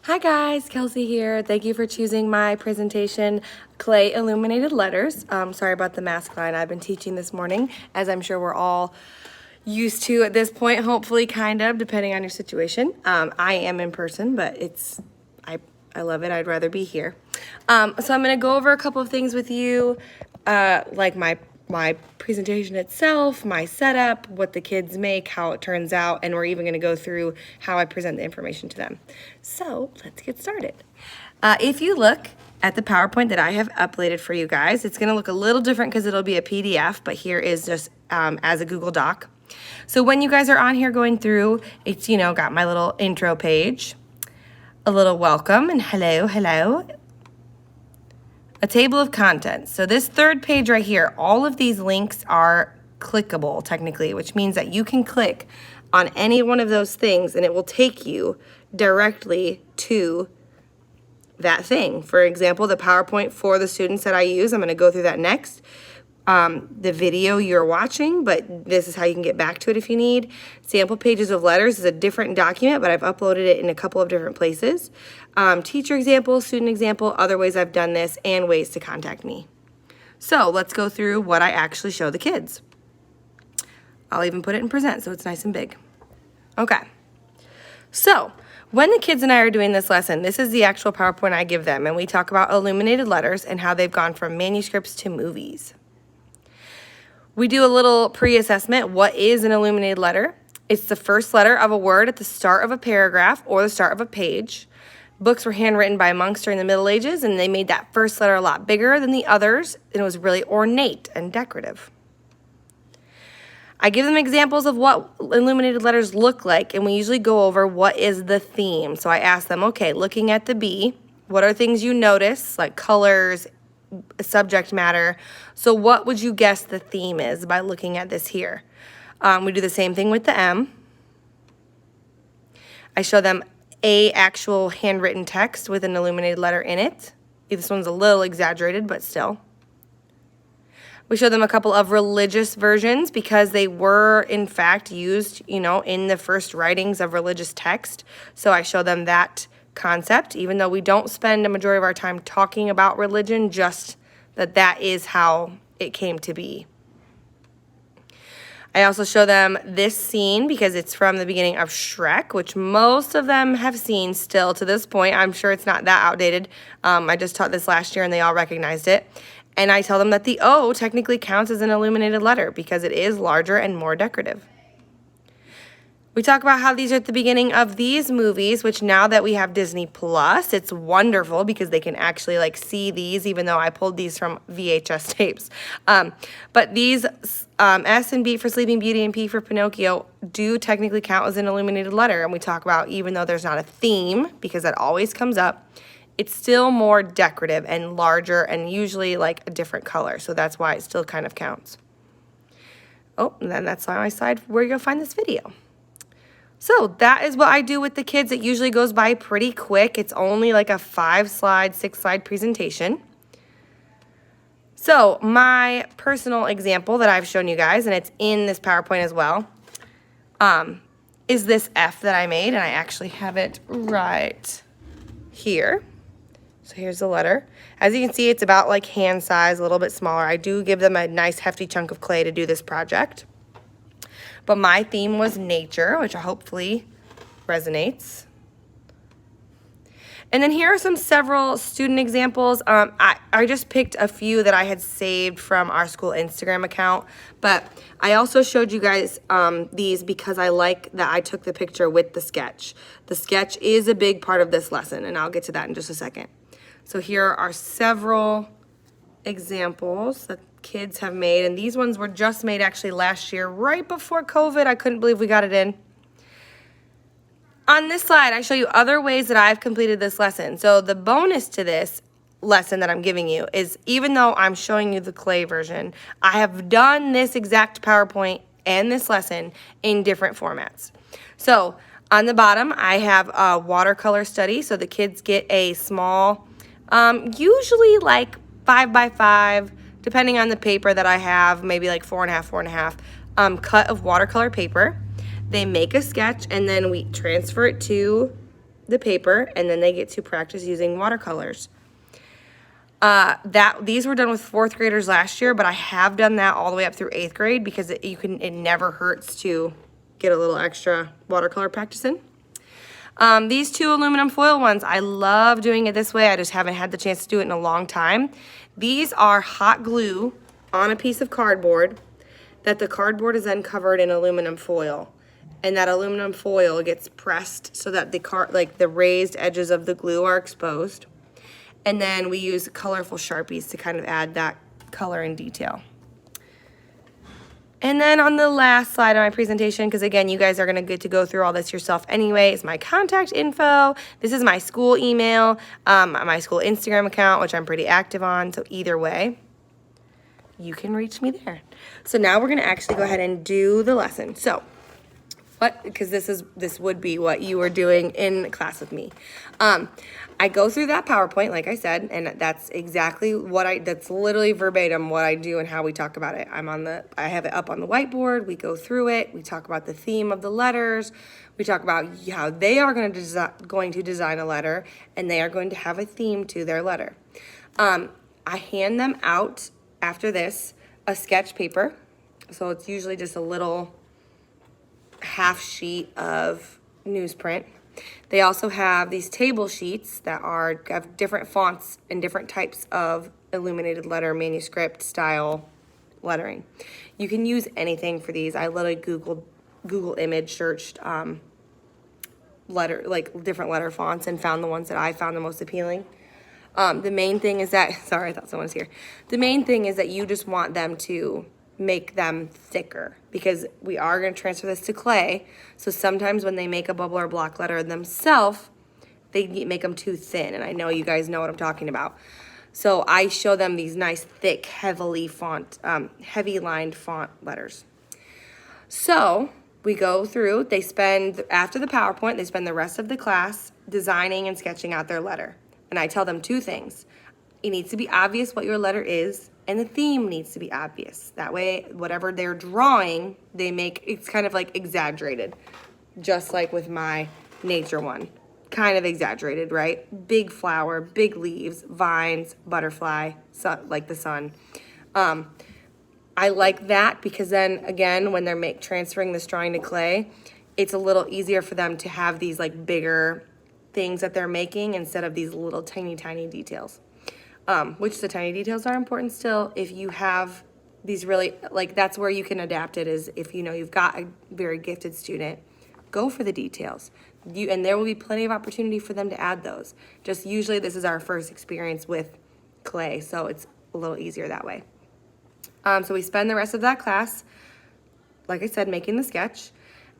Hi guys, Kelsey here. Thank you for choosing my presentation, Clay Illuminated Letters. Sorry about the mask line. I've been teaching this morning, as I'm sure we're all used to at this point, hopefully, kind of, depending on your situation. I am in person, but I love it. I'd rather be here. So I'm going to go over a couple of things with you, like my presentation itself, my setup, what the kids make, how it turns out, and we're even going to go through how I present the information to them. So let's get started. If you look at the PowerPoint that I have uploaded for you guys, it's going to look a little different because it'll be a PDF, but here is just as a Google Doc. So when you guys are on here going through, it's, got my little intro page, a little welcome and hello, a table of contents. So this third page right here, all of these links are clickable technically, which means that you can click on any one of those things and it will take you directly to that thing. For example, the PowerPoint for the students that I use, I'm going to go through that next. The video you're watching, but this is how you can get back to it if you need. Sample pages of letters is a different document, but I've uploaded it in a couple of different places. Teacher example, student example, other ways I've done this, and ways to contact me. So let's go through what I actually show the kids. I'll even put it in present so it's nice and big. Okay. So when the kids and I are doing this lesson, this is the actual PowerPoint I give them, and we talk about illuminated letters and how they've gone from manuscripts to movies. We do a little pre-assessment. What is an illuminated letter? It's the first letter of a word at the start of a paragraph or the start of a page. Books were handwritten by monks during the Middle Ages, and they made that first letter a lot bigger than the others, and it was really ornate and decorative. I give them examples of what illuminated letters look like, and we usually go over what is the theme. So I ask them, okay, looking at the B, what are things you notice, like colors, subject matter? So what would you guess the theme is by looking at this here? We do the same thing with the M. I show them a actual handwritten text with an illuminated letter in it. This one's a little exaggerated, but still. We show them a couple of religious versions because they were, in fact, used, in the first writings of religious text. So I show them that concept, even though we don't spend a majority of our time talking about religion, just that is how it came to be. I also show them this scene because it's from the beginning of Shrek, which most of them have seen still to this point. I'm sure it's not that outdated. I just taught this last year and they all recognized it. And I tell them that the O technically counts as an illuminated letter because it is larger and more decorative. We talk about how these are at the beginning of these movies, which now that we have Disney Plus, it's wonderful because they can actually see these, even though I pulled these from VHS tapes. But these S and B for Sleeping Beauty and P for Pinocchio do technically count as an illuminated letter. And we talk about, even though there's not a theme, because that always comes up, it's still more decorative and larger and usually a different color. So that's why it still kind of counts. Oh, and then that's on my side where you'll find this video. So that is what I do with the kids. It usually goes by pretty quick. It's only a 5-slide, 6-slide presentation. So my personal example that I've shown you guys, and it's in this PowerPoint as well, is this F that I made, and I actually have it right here. So here's the letter. As you can see, it's about hand size, a little bit smaller. I do give them a nice hefty chunk of clay to do this project. But my theme was nature, which hopefully resonates. And then here are several student examples. I just picked a few that I had saved from our school Instagram account. But I also showed you guys these because I like that I took the picture with the sketch. The sketch is a big part of this lesson, and I'll get to that in just a second. So here are several examples that kids have made, and these ones were just made actually last year, right before COVID. I couldn't believe we got it in. On this slide, I show you other ways that I've completed this lesson. So the bonus to this lesson that I'm giving you is, even though I'm showing you the clay version, I have done this exact PowerPoint and this lesson in different formats. So on the bottom, I have a watercolor study, so the kids get a small, usually 5x5, depending on the paper that I have, maybe 4.5, cut of watercolor paper. They make a sketch, and then we transfer it to the paper, and then they get to practice using watercolors. These were done with 4th graders last year, but I have done that all the way up through 8th grade because it never hurts to get a little extra watercolor practice in. These 2 aluminum foil ones, I love doing it this way. I just haven't had the chance to do it in a long time. These are hot glue on a piece of cardboard that the cardboard is then covered in aluminum foil. And that aluminum foil gets pressed so that the raised edges of the glue are exposed. And then we use colorful Sharpies to kind of add that color and detail. And then on the last slide of my presentation, because again, you guys are going to get to go through all this yourself anyway, is my contact info. This is my school email, my school Instagram account, which I'm pretty active on. So either way, you can reach me there. So now we're going to actually go ahead and do the lesson. So because this would be what you were doing in class with me. I go through that PowerPoint, like I said, and that's exactly that's literally verbatim what I do and how we talk about it. I have it up on the whiteboard. We go through it. We talk about the theme of the letters. We talk about how they are going to design a letter, and they are going to have a theme to their letter. I hand them out after this a sketch paper. So it's usually just a little half sheet of newsprint. They also have these table sheets that have different fonts and different types of illuminated letter manuscript style lettering. You can use anything for these. I literally Google image searched different letter fonts and found the ones that I found the most appealing. The main thing is that, sorry, I thought someone was here. The main thing is that you just want them to make them thicker because we are going to transfer this to clay. So sometimes when they make a bubble or block letter themselves, they make them too thin. And I know you guys know what I'm talking about. So I show them these nice, thick, heavy lined font letters. So we go through, after the PowerPoint, they spend the rest of the class designing and sketching out their letter. And I tell them 2 things. It needs to be obvious what your letter is, and the theme needs to be obvious. That way, whatever they're drawing, it's kind of like exaggerated. Just like with my nature one. Kind of exaggerated, right? Big flower, big leaves, vines, butterfly, like the sun. I like that because then, again, when they're transferring this drawing to clay, it's a little easier for them to have these like bigger things that they're making instead of these little tiny, tiny details. Which the tiny details are important still. If you have these really, that's where you can adapt it, is if you've got a very gifted student, go for the details. And there will be plenty of opportunity for them to add those. Just usually this is our first experience with clay, so it's a little easier that way. So we spend the rest of that class, like I said, making the sketch.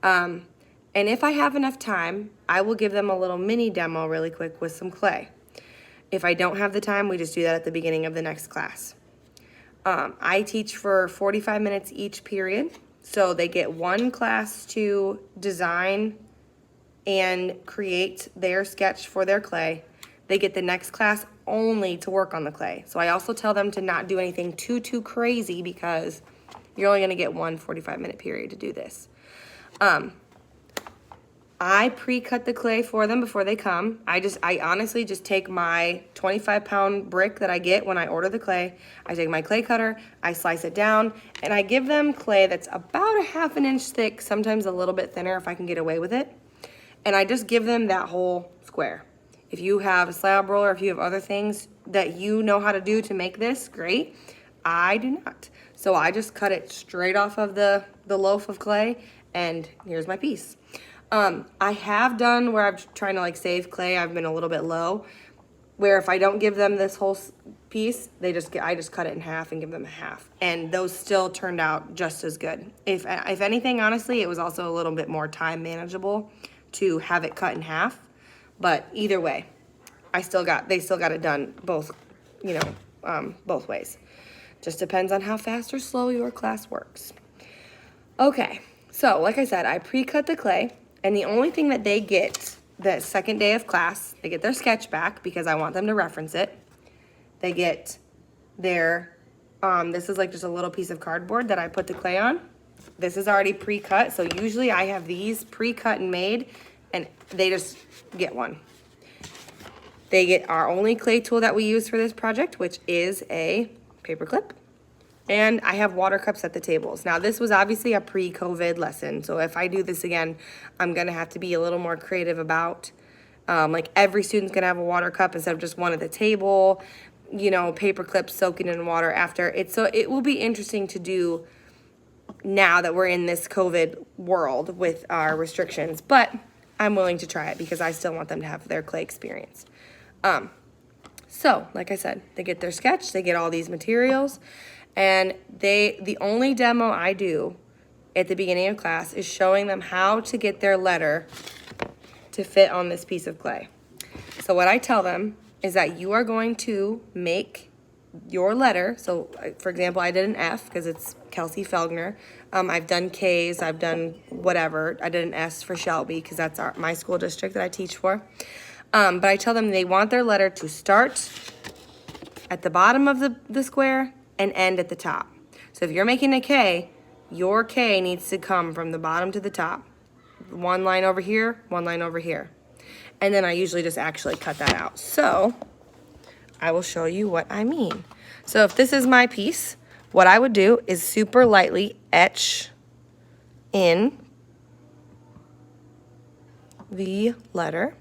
And if I have enough time, I will give them a little mini demo really quick with some clay. If I don't have the time, we just do that at the beginning of the next class. I teach for 45 minutes each period, so they get 1 class to design and create their sketch for their clay. They get the next class only to work on the clay. So I also tell them to not do anything too crazy because you're only going to get 1 45-minute period to do this. I pre-cut the clay for them before they come. I honestly just take my 25-pound brick that I get when I order the clay. I take my clay cutter, I slice it down, and I give them clay that's about a 1/2 inch thick, sometimes a little bit thinner if I can get away with it. And I just give them that whole square. If you have a slab roller, if you have other things that you know how to do to make this, great. I do not. So I just cut it straight off of the loaf of clay, and here's my piece. I have done where I'm trying to save clay. I've been a little bit low, where if I don't give them this whole piece, I just cut it in half and give them a half, and those still turned out just as good. If anything, honestly, it was also a little bit more time manageable to have it cut in half. But either way, they still got it done both ways. Just depends on how fast or slow your class works. Okay, so like I said, I pre-cut the clay. And the only thing that they get the second day of class, they get their sketch back because I want them to reference it. They get their, this is just a little piece of cardboard that I put the clay on. This is already pre-cut, so usually I have these pre-cut and made and they just get one. They get our only clay tool that we use for this project, which is a paper clip. And I have water cups at the tables. Now, this was obviously a pre-COVID lesson, so if I do this again, I'm gonna have to be a little more creative about, like every student's gonna have a water cup instead of just one at the table, you know, paper clips soaking in water after. So it will be interesting to do now that we're in this COVID world with our restrictions, but I'm willing to try it because I still want them to have their clay experience. So, like I said, they get their sketch, they get all these materials, and the only demo I do at the beginning of class is showing them how to get their letter to fit on this piece of clay. So what I tell them is that you are going to make your letter. So, for example, I did an F because it's Kelsey Felgner. I've done K's, I've done whatever. I did an S for Shelby because that's my school district that I teach for. But I tell them they want their letter to start at the bottom of the square and end at the top. So if you're making a K, your K needs to come from the bottom to the top. One line over here, one line over here. And then I usually just actually cut that out. So I will show you what I mean. So if this is my piece, what I would do is super lightly etch in the letter.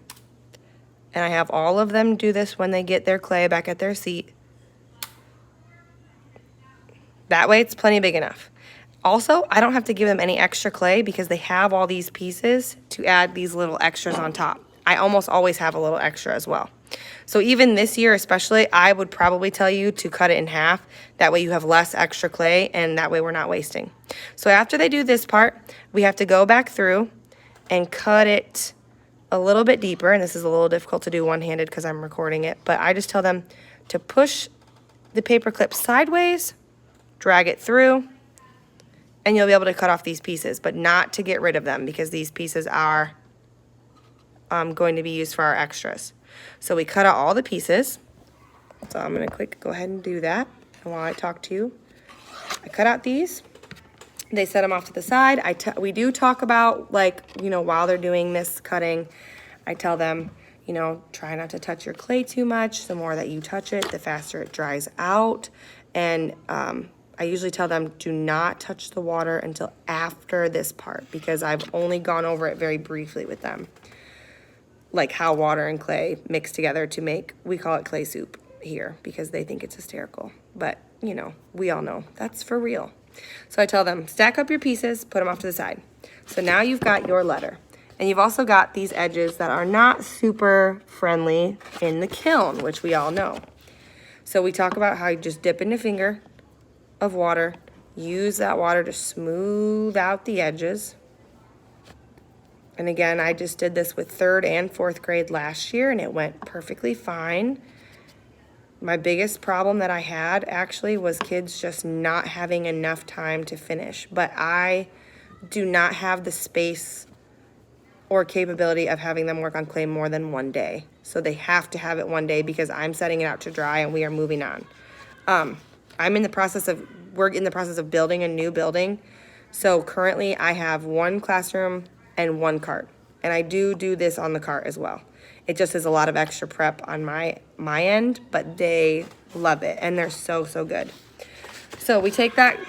And I have all of them do this when they get their clay back at their seat. That way it's plenty big enough. Also, I don't have to give them any extra clay because they have all these pieces to add these little extras on top. I almost always have a little extra as well. So even this year especially, I would probably tell you to cut it in half. That way you have less extra clay and that way we're not wasting. So after they do this part, we have to go back through and cut it a little bit deeper, and this is a little difficult to do one-handed because I'm recording it, but I just tell them to push the paper clip sideways, drag it through, and you'll be able to cut off these pieces, but not to get rid of them because these pieces are going to be used for our extras. So we cut out all the pieces. So I'm gonna go ahead and do that. And while I talk to you, I cut out these. They set them off to the side. We do talk about, like, you know, while they're doing this cutting, I tell them, you know, try not to touch your clay too much. The more that you touch it, the faster it dries out. And I usually tell them, do not touch the water until after this part because I've only gone over it very briefly with them. Like how water and clay mix together to make, we call it clay soup here because they think it's hysterical. But, you know, we all know that's for real. So I tell them, stack up your pieces, put them off to the side. So now you've got your letter. And you've also got these edges that are not super friendly in the kiln, which we all know. So we talk about how you just dip in a finger of water, use that water to smooth out the edges. And again, I just did this with 3rd and 4th grade last year and it went perfectly fine. My biggest problem that I had actually was kids just not having enough time to finish. But I do not have the space or capability of having them work on clay more than one day. So they have to have it one day because I'm setting it out to dry and we are moving on. We're in the process of building a new building. So currently I have 1 classroom and 1 cart. And I do this on the cart as well. It just is a lot of extra prep on my end, but they love it and they're so, so good. So we take that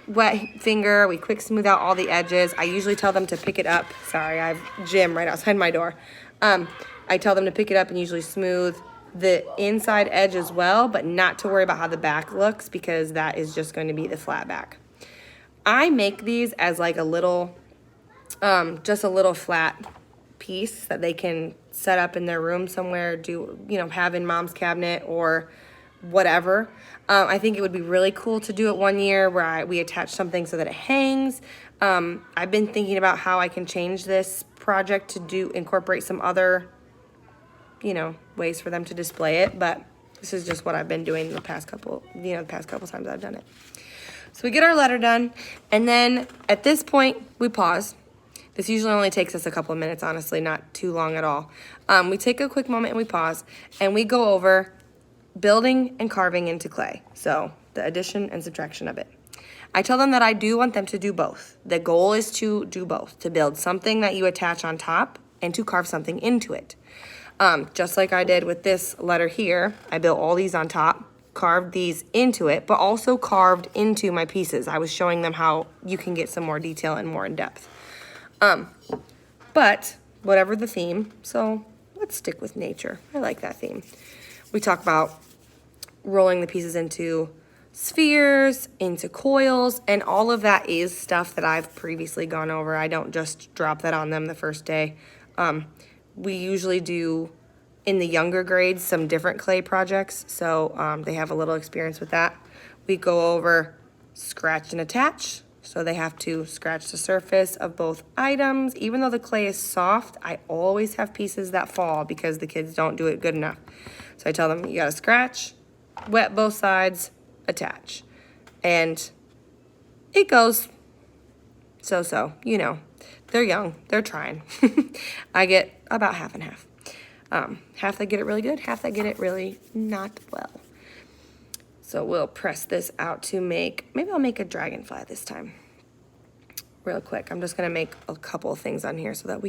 wet finger, we quick smooth out all the edges. I usually tell them to pick it up. Sorry, I have gym right outside my door. I tell them to pick it up and usually smooth the inside edge as well, but not to worry about how the back looks because that is just going to be the flat back. I make these as like a little, just a little flat piece that they can set up in their room somewhere, have in mom's cabinet or whatever. I think it would be really cool to do it one year where we attach something so that it hangs. I've been thinking about how I can change this project to incorporate some other, ways for them to display it, but this is just what I've been doing the past couple times I've done it. So we get our letter done, and then at this point, we pause. This usually only takes us a couple of minutes, honestly, not too long at all. We take a quick moment and we pause, and we go over building and carving into clay. So the addition and subtraction of it. I tell them that I do want them to do both. The goal is to do both, to build something that you attach on top and to carve something into it. Just like I did with this letter here, I built all these on top, carved these into it, but also carved into my pieces. I was showing them how you can get some more detail and more in depth. But whatever the theme, so let's stick with nature. I like that theme. We talk about rolling the pieces into spheres, into coils, and all of that is stuff that I've previously gone over. I don't just drop that on them the first day. We usually do, in the younger grades, some different clay projects, so they have a little experience with that. We go over scratch and attach, so they have to scratch the surface of both items. Even though the clay is soft, I always have pieces that fall because the kids don't do it good enough. So I tell them, you gotta scratch, wet both sides, attach. And it goes so, you know. They're young, they're trying. I get about half and half. Half that get it really good, half that get it really not well. So we'll press this out to make, maybe I'll make a dragonfly this time. Real quick, I'm just gonna make a couple of things on here so that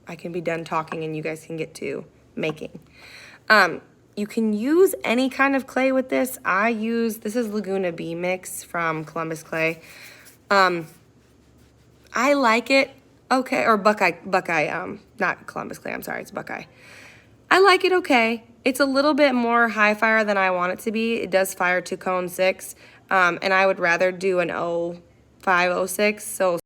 I can be done talking and you guys can get to making. You can use any kind of clay with this. This is Laguna Bee Mix from Columbus Clay. I like it okay, or Buckeye, not Columbus Clay, I'm sorry, it's Buckeye. I like it okay. It's a little bit more high fire than I want it to be. It does fire to cone 6, and I would rather do an 05, 06, so